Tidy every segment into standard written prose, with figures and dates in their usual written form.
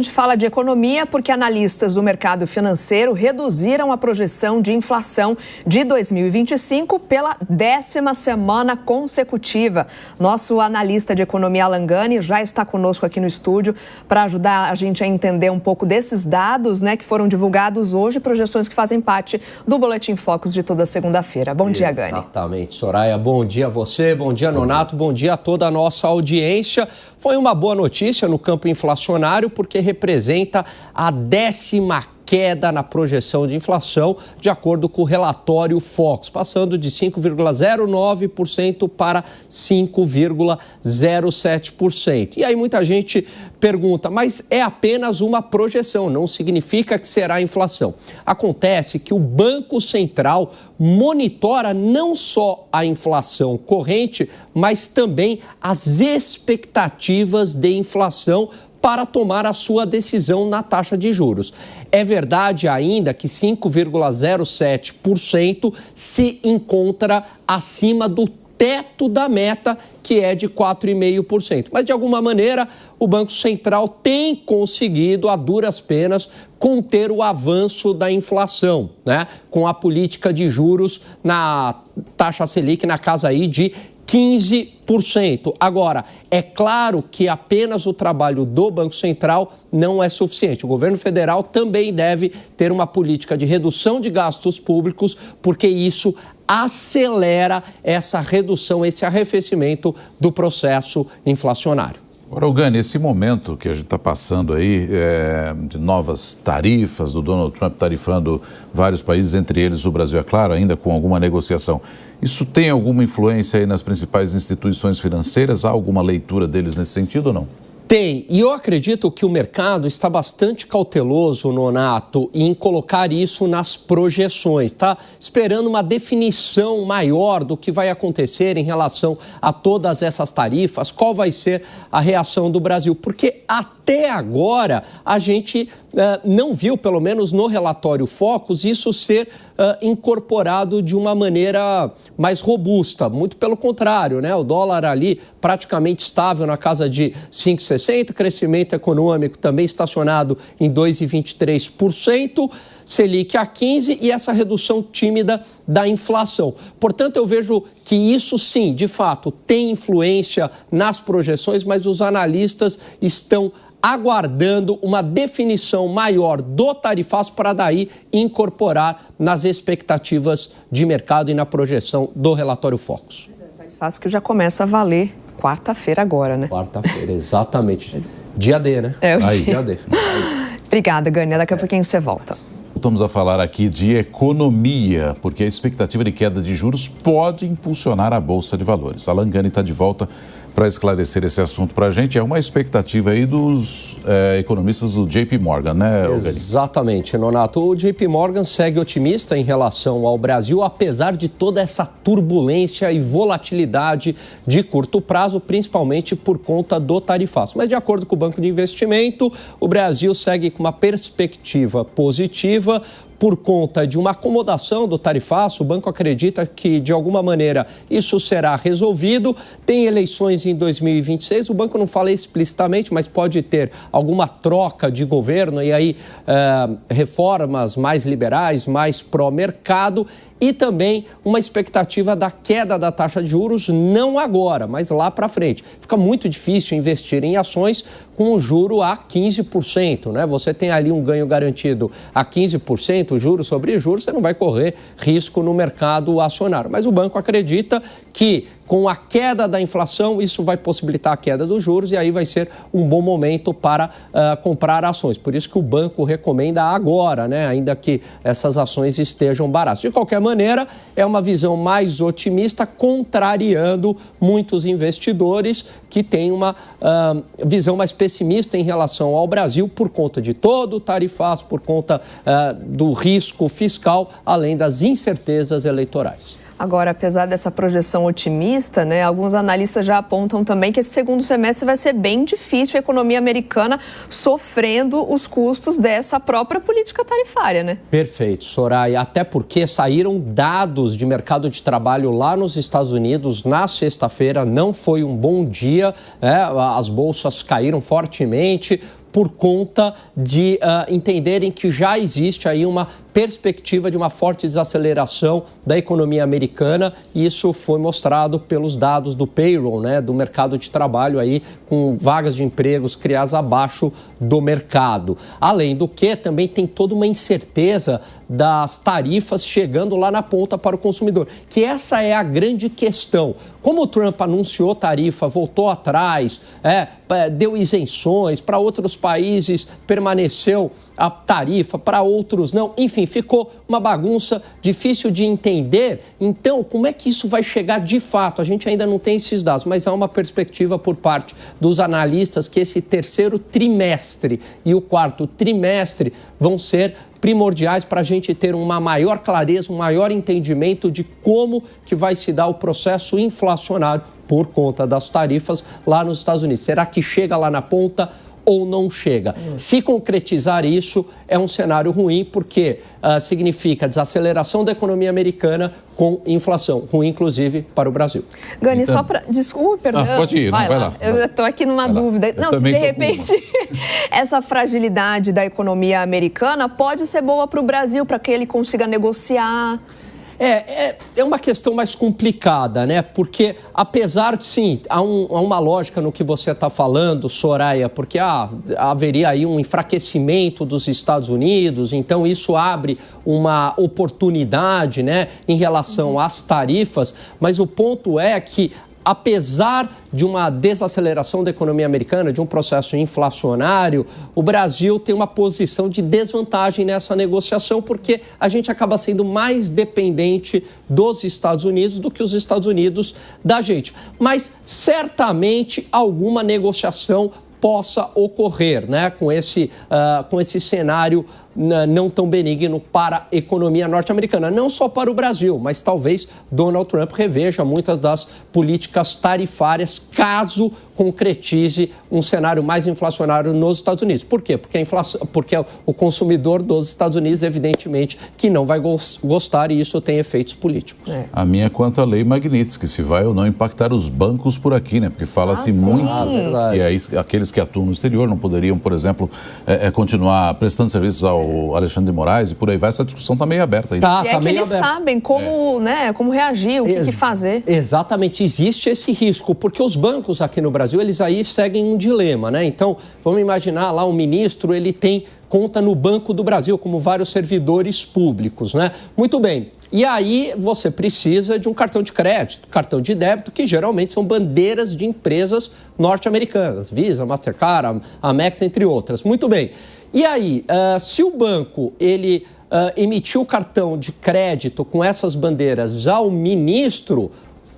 A gente fala de economia porque analistas do mercado financeiro reduziram a projeção de inflação de 2025 pela 10ª semana consecutiva. Nosso analista de economia, Alan Gani, já está conosco aqui no estúdio para ajudar a gente a entender um pouco desses dados, que foram divulgados hoje, projeções que fazem parte do Boletim Focus de toda segunda-feira. Bom dia, Gani. Exatamente, Soraya. Bom dia a você, bom dia, Nonato, bom dia a toda a nossa audiência. Foi uma boa notícia no campo inflacionário porque representa a 10ª queda na projeção de inflação, de acordo com o relatório Focus, passando de 5,09% para 5,07%. E aí muita gente pergunta, mas é apenas uma projeção, não significa que será inflação. Acontece que o Banco Central monitora não só a inflação corrente, mas também as expectativas de inflação para tomar a sua decisão na taxa de juros. É verdade ainda que 5,07% se encontra acima do teto da meta, que é de 4,5%. Mas, de alguma maneira, o Banco Central tem conseguido, a duras penas, conter o avanço da inflação, com a política de juros na taxa Selic na casa aí de 15%. Agora, é claro que apenas o trabalho do Banco Central não é suficiente. O governo federal também deve ter uma política de redução de gastos públicos, porque isso acelera essa redução, esse arrefecimento do processo inflacionário. Agora, Gani, esse momento que a gente está passando aí de novas tarifas, do Donald Trump tarifando vários países, entre eles o Brasil, é claro, ainda com alguma negociação. Isso tem alguma influência aí nas principais instituições financeiras? Há alguma leitura deles nesse sentido ou não? Tem, e eu acredito que o mercado está bastante cauteloso, Nonato, em colocar isso nas projeções, tá? Esperando uma definição maior do que vai acontecer em relação a todas essas tarifas, qual vai ser a reação do Brasil, porque até agora a gente não viu, pelo menos no relatório Focus, isso ser incorporado de uma maneira mais robusta. Muito pelo contrário, o dólar ali praticamente estável na casa de 5,60, crescimento econômico também estacionado em 2,23%, Selic a 15% e essa redução tímida da inflação. Portanto, eu vejo que isso sim, de fato, tem influência nas projeções, mas os analistas estão aguardando uma definição maior do tarifaço para daí incorporar nas expectativas de mercado e na projeção do relatório Focus. Tarifaço que já começa a valer quarta-feira agora, Quarta-feira, exatamente. Dia D, Dia D. Obrigada, Gani. Daqui a pouquinho você volta. Voltamos a falar aqui de economia, porque a expectativa de queda de juros pode impulsionar a Bolsa de Valores. Alan Gani está de volta para esclarecer esse assunto para a gente. É uma expectativa aí dos economistas do JP Morgan, Gani? Exatamente, Nonato. O JP Morgan segue otimista em relação ao Brasil, apesar de toda essa turbulência e volatilidade de curto prazo, principalmente por conta do tarifaço. Mas, de acordo com o Banco de Investimento, o Brasil segue com uma perspectiva positiva por conta de uma acomodação do tarifaço. O banco acredita que, de alguma maneira, isso será resolvido. Tem eleições em 2026, o banco não fala explicitamente, mas pode ter alguma troca de governo e aí reformas mais liberais, mais pró-mercado. E também uma expectativa da queda da taxa de juros, não agora, mas lá para frente. Fica muito difícil investir em ações com o juro a 15%, Você tem ali um ganho garantido a 15%, juros sobre juros, você não vai correr risco no mercado acionário. Mas o banco acredita que, com a queda da inflação, isso vai possibilitar a queda dos juros e aí vai ser um bom momento para comprar ações. Por isso que o banco recomenda agora, ainda que essas ações estejam baratas. De qualquer maneira, é uma visão mais otimista, contrariando muitos investidores que têm uma visão mais pessimista em relação ao Brasil por conta de todo o tarifaço, por conta do risco fiscal, além das incertezas eleitorais. Agora, apesar dessa projeção otimista, alguns analistas já apontam também que esse segundo semestre vai ser bem difícil, a economia americana sofrendo os custos dessa própria política tarifária, Perfeito, Soraya. Até porque saíram dados de mercado de trabalho lá nos Estados Unidos na sexta-feira, não foi um bom dia, as bolsas caíram fortemente, por conta de entenderem que já existe aí uma perspectiva de uma forte desaceleração da economia americana, e isso foi mostrado pelos dados do payroll, né, do mercado de trabalho aí, com vagas de empregos criadas abaixo do mercado. Além do que, também tem toda uma incerteza das tarifas chegando lá na ponta para o consumidor, que essa é a grande questão. Como o Trump anunciou tarifa, voltou atrás, deu isenções, para outros países permaneceu a tarifa, para outros não, enfim, ficou uma bagunça difícil de entender. Então, como é que isso vai chegar de fato? A gente ainda não tem esses dados, mas há uma perspectiva por parte dos analistas que esse terceiro trimestre e o quarto trimestre vão ser primordiais para a gente ter uma maior clareza, um maior entendimento de como que vai se dar o processo inflacionário por conta das tarifas lá nos Estados Unidos. Será que chega lá na ponta ou não chega? Se concretizar isso, é um cenário ruim, porque significa desaceleração da economia americana com inflação, ruim inclusive para o Brasil. Gani, então, só para... Desculpe, perdão. Pode ir, vai lá. Eu estou aqui numa dúvida. Não, se de repente essa fragilidade da economia americana pode ser boa para o Brasil, para que ele consiga negociar... É uma questão mais complicada, né? Porque, apesar de, sim, há uma lógica no que você está falando, Soraya, porque haveria aí um enfraquecimento dos Estados Unidos, então isso abre uma oportunidade, né, em relação às tarifas, mas o ponto é que, apesar de uma desaceleração da economia americana, de um processo inflacionário, o Brasil tem uma posição de desvantagem nessa negociação, porque a gente acaba sendo mais dependente dos Estados Unidos do que os Estados Unidos da gente. Mas certamente alguma negociação possa ocorrer, né, com esse cenário não tão benigno para a economia norte-americana. Não só para o Brasil, mas talvez Donald Trump reveja muitas das políticas tarifárias caso concretize um cenário mais inflacionário nos Estados Unidos. Por quê? Porque o consumidor dos Estados Unidos, evidentemente, que não vai gostar, e isso tem efeitos políticos. A minha é quanto à lei Magnitsky, se vai ou não impactar os bancos por aqui, né? Porque fala-se muito. E aí aqueles que atuam no exterior não poderiam, por exemplo, continuar prestando serviços ao Alexandre de Moraes e por aí vai. Essa discussão está meio aberta ainda. Tá que eles sabem como, né, como reagir, o que fazer. Exatamente, existe esse risco, porque os bancos aqui no Brasil, eles aí seguem um dilema, né? Então, vamos imaginar lá, o ministro, ele tem conta no Banco do Brasil, como vários servidores públicos, né? Muito bem. E aí você precisa de um cartão de crédito, cartão de débito, que geralmente são bandeiras de empresas norte-americanas, Visa, Mastercard, Amex, entre outras. Muito bem. E aí, se o banco ele emitiu o cartão de crédito com essas bandeiras ao ministro,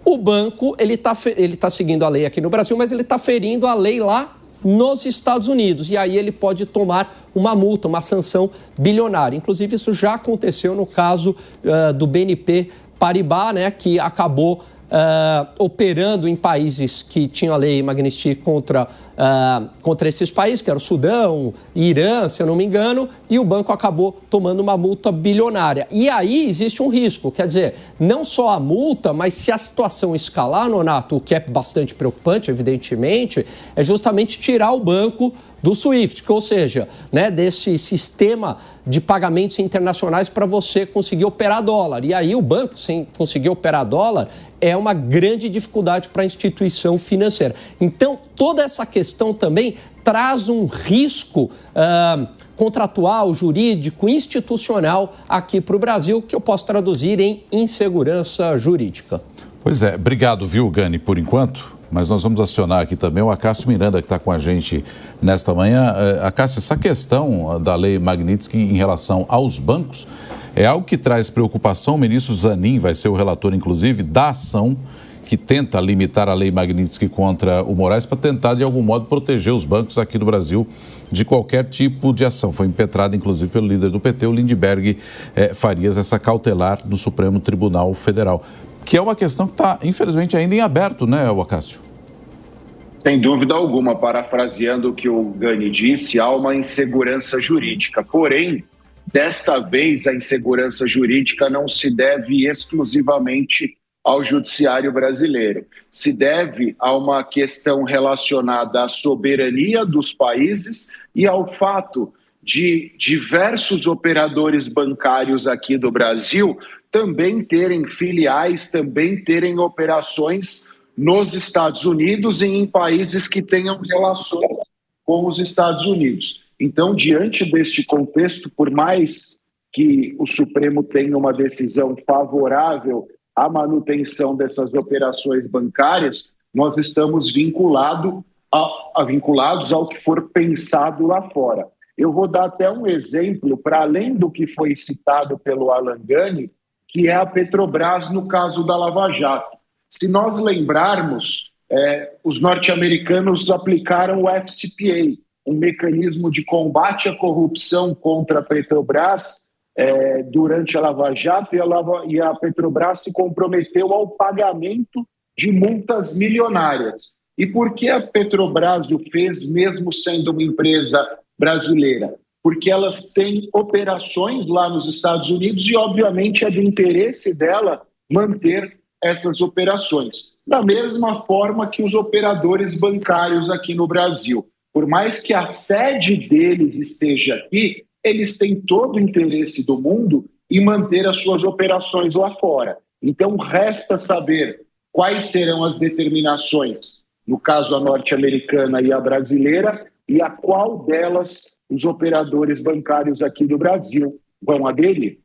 o banco ele tá seguindo a lei aqui no Brasil, mas ele está ferindo a lei lá nos Estados Unidos. E aí ele pode tomar uma multa, uma sanção bilionária. Inclusive, isso já aconteceu no caso do BNP Paribas, né, que acabou operando em países que tinham a lei Magnitsky contra esses países, que era o Sudão, Irã, se eu não me engano, e o banco acabou tomando uma multa bilionária. E aí existe um risco, quer dizer, não só a multa, mas se a situação escalar, Nonato, o que é bastante preocupante, evidentemente, é justamente tirar o banco do SWIFT, ou seja, né, desse sistema de pagamentos internacionais para você conseguir operar dólar. E aí o banco, sem conseguir operar dólar, é uma grande dificuldade para a instituição financeira. Então, toda essa questão também traz um risco contratual, jurídico, institucional aqui para o Brasil, que eu posso traduzir em insegurança jurídica. Pois é, obrigado, viu, Gani, por enquanto. Mas nós vamos acionar aqui também o Acácio Miranda, que está com a gente nesta manhã. Acácio, essa questão da lei Magnitsky em relação aos bancos é algo que traz preocupação. O ministro Zanin vai ser o relator, inclusive, da ação que tenta limitar a lei Magnitsky contra o Moraes para tentar, de algum modo, proteger os bancos aqui do Brasil de qualquer tipo de ação. Foi impetrada, inclusive, pelo líder do PT, o Lindbergh Farias, essa cautelar do Supremo Tribunal Federal, que é uma questão que está, infelizmente, ainda em aberto, né, Acácio? Sem dúvida alguma, parafraseando o que o Gani disse, há uma insegurança jurídica. Porém, desta vez, a insegurança jurídica não se deve exclusivamente ao judiciário brasileiro. Se deve a uma questão relacionada à soberania dos países e ao fato de diversos operadores bancários aqui do Brasil também terem filiais, também terem operações nos Estados Unidos e em países que tenham relações com os Estados Unidos. Então, diante deste contexto, por mais que o Supremo tenha uma decisão favorável à manutenção dessas operações bancárias, nós estamos vinculados ao que for pensado lá fora. Eu vou dar até um exemplo, para além do que foi citado pelo Alan Gani, que é a Petrobras no caso da Lava Jato. Se nós lembrarmos, os norte-americanos aplicaram o FCPA, um mecanismo de combate à corrupção contra a Petrobras durante a Lava Jato, e a Petrobras se comprometeu ao pagamento de multas milionárias. E por que a Petrobras o fez, mesmo sendo uma empresa brasileira? Porque elas têm operações lá nos Estados Unidos e, obviamente, é do interesse dela manter essas operações. Da mesma forma que os operadores bancários aqui no Brasil. Por mais que a sede deles esteja aqui, eles têm todo o interesse do mundo em manter as suas operações lá fora. Então, resta saber quais serão as determinações, no caso a norte-americana e a brasileira, e a qual delas os operadores bancários aqui do Brasil vão aderir.